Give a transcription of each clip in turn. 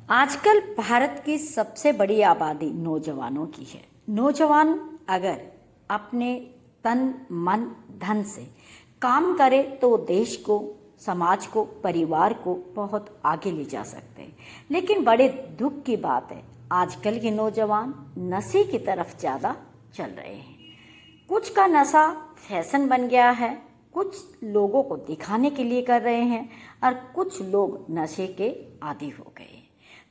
आजकल भारत की सबसे बड़ी आबादी नौजवानों की है। नौजवान अगर अपने तन मन धन से काम करे तो देश को, समाज को, परिवार को बहुत आगे ले जा सकते हैं। लेकिन बड़े दुख की बात है, आजकल के नौजवान नशे की तरफ ज़्यादा चल रहे हैं। कुछ का नशा फैशन बन गया है, कुछ लोगों को दिखाने के लिए कर रहे हैं और कुछ लोग नशे के आदी हो गए।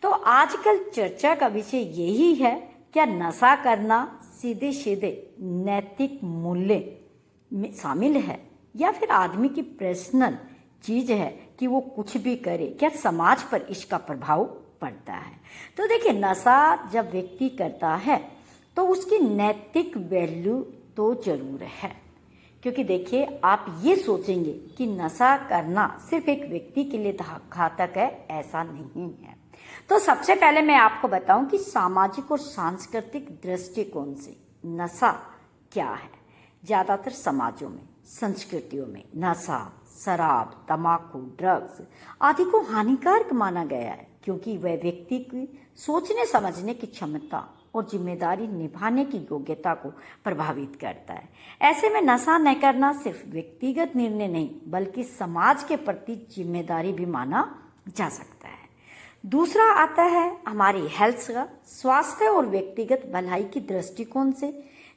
तो आजकल चर्चा का विषय यही है, क्या नशा करना सीधे सीधे नैतिक मूल्य में शामिल है या फिर आदमी की पर्सनल चीज है कि वो कुछ भी करे, क्या समाज पर इसका प्रभाव पड़ता है। तो देखिए, नशा जब व्यक्ति करता है तो उसकी नैतिक वैल्यू तो जरूर है, क्योंकि देखिए आप ये सोचेंगे कि नशा करना सिर्फ एक व्यक्ति के लिए घातक है, ऐसा नहीं है। तो सबसे पहले मैं आपको बताऊं कि सामाजिक और सांस्कृतिक दृष्टिकोण से नशा क्या है। ज्यादातर समाजों में, संस्कृतियों में नशा, शराब, तंबाकू, ड्रग्स आदि को हानिकारक माना गया है, क्योंकि वह व्यक्ति की सोचने समझने की क्षमता और जिम्मेदारी निभाने की योग्यता को प्रभावित करता है। ऐसे में नशा न करना सिर्फ व्यक्तिगत निर्णय नहीं, बल्कि समाज के प्रति जिम्मेदारी भी माना जा सकता है। दूसरा आता है हमारी हेल्थ का, स्वास्थ्य और व्यक्तिगत भलाई की दृष्टिकोण से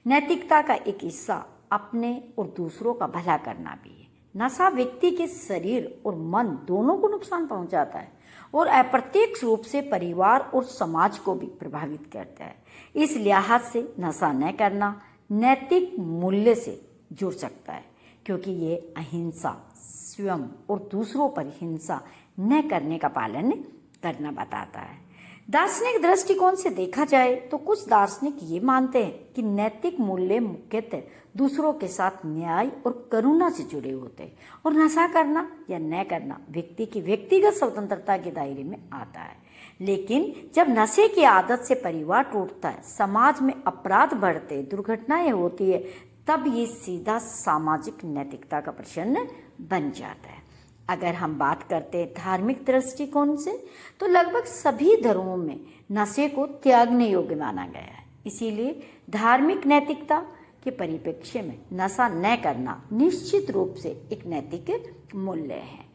नैतिकता का एक हिस्सा अपने और दूसरों का भला करना भी है। नशा व्यक्ति के शरीर और मन दोनों को नुकसान पहुंचाता है और अप्रत्यक्ष रूप से परिवार और समाज को भी प्रभावित करता है। इस लिहाज से नशा न करना नैतिक मूल्य से जुड़ सकता है, क्योंकि ये अहिंसा, स्वयं और दूसरों पर हिंसा न करने का पालन करना बताता है। दार्शनिक दृष्टिकोण से देखा जाए तो कुछ दार्शनिक ये मानते हैं कि नैतिक मूल्य मुख्यतः दूसरों के साथ न्याय और करुणा से जुड़े होते हैं और नशा करना या न करना व्यक्ति की व्यक्तिगत स्वतंत्रता के दायरे में आता है। लेकिन जब नशे की आदत से परिवार टूटता है, समाज में अपराध बढ़ते, दुर्घटनाएं होती है, तब ये सीधा सामाजिक नैतिकता का प्रश्न बन जाता है। अगर हम बात करते हैं धार्मिक दृष्टिकोण से, तो लगभग सभी धर्मों में नशे को त्यागने योग्य माना गया है। इसीलिए धार्मिक नैतिकता के परिप्रेक्ष्य में नशा न करना निश्चित रूप से एक नैतिक मूल्य है।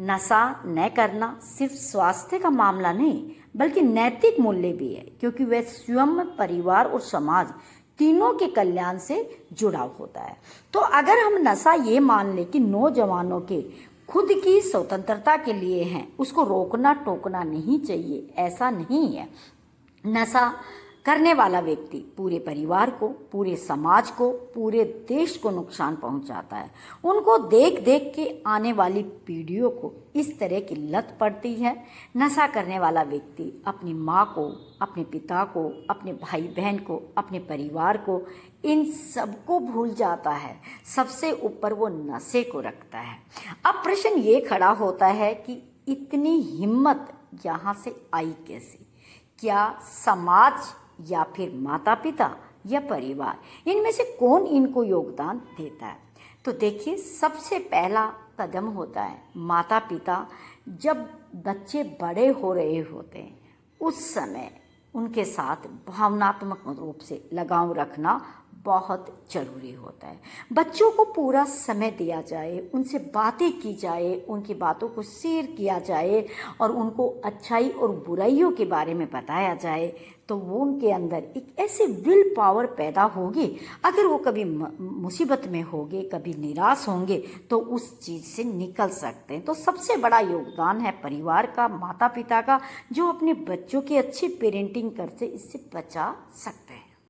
नशा न करना सिर्फ स्वास्थ्य का मामला नहीं, बल्कि नैतिक मूल्य भी है, क्योंकि वह स्वयं, परिवार और समाज तीनों के कल्याण से जुड़ा होता है। तो अगर हम नशा ये मान ले कि नौजवानों के खुद की स्वतंत्रता के लिए हैं, उसको रोकना टोकना नहीं चाहिए, ऐसा नहीं है। नशा करने वाला व्यक्ति पूरे परिवार को, पूरे समाज को, पूरे देश को नुकसान पहुंचाता है। उनको देख देख के आने वाली पीढ़ियों को इस तरह की लत पड़ती है। नशा करने वाला व्यक्ति अपनी माँ को, अपने पिता को, अपने भाई बहन को, अपने परिवार को, इन सबको भूल जाता है। सबसे ऊपर वो नशे को रखता है। अब प्रश्न ये खड़ा होता है कि इतनी हिम्मत यहाँ से आई कैसे? क्या समाज या फिर माता पिता या परिवार, इनमें से कौन इनको योगदान देता है? तो देखिए, सबसे पहला कदम होता है माता पिता। जब बच्चे बड़े हो रहे होते हैं, उस समय उनके साथ भावनात्मक रूप से लगाव रखना बहुत जरूरी होता है। बच्चों को पूरा समय दिया जाए, उनसे बातें की जाए, उनकी बातों को शेयर किया जाए और उनको अच्छाई और बुराइयों के बारे में बताया जाए, तो वो उनके अंदर एक ऐसी विल पावर पैदा होगी। अगर वो कभी मुसीबत में होंगे, कभी निराश होंगे, तो उस चीज़ से निकल सकते हैं। तो सबसे बड़ा योगदान है परिवार का, माता पिता का, जो अपने बच्चों की अच्छी पेरेंटिंग करके इससे बचा सकते हैं।